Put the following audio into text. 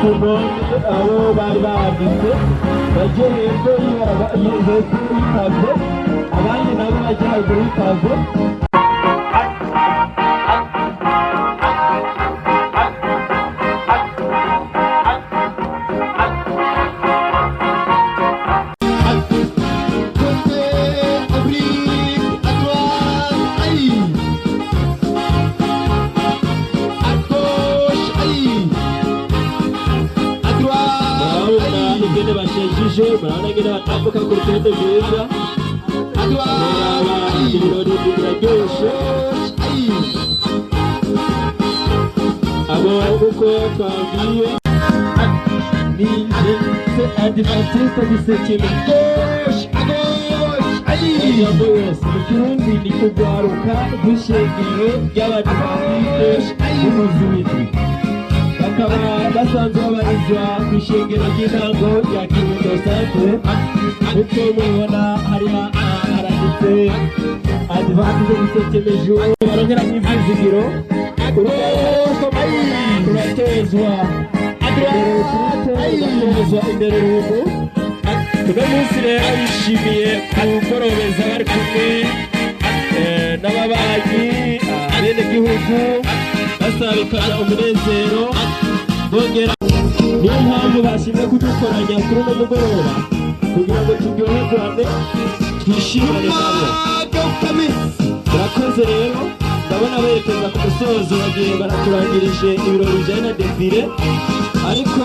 abo bari bahageze bagiye hepfo y'ipave abandi nabo bajya haruguru y'ipave barangire batambuka ku rutonde rwiza ibirori biraryoshe abo uko twabwiye ni Adventiste du septième ijambo yose mu kirundi ni kugwaruka rw'ishengero ry'Abadiventiste b'umuzi w'indwi bakaba basanzwe babarizwa ku ishengero ry'intango rya Kirundo Centre uko mubibona haranditse Adventiste du septième jour barongera n'imvizigiro turatezwa imbere y'ubu uno munsi rero bishimiye kukorobeza bari kumwe n'ababanyi abenegihugu basabikana umunezero bongera niyo mpamvu bashimye kudukoranya kuri uno mugoroba kugira ngo turyoherwane twishimane nabo murakoze rero ndabona berekeza ku musozo bagiye baraturangirije ibirori bijyanye na defile ariko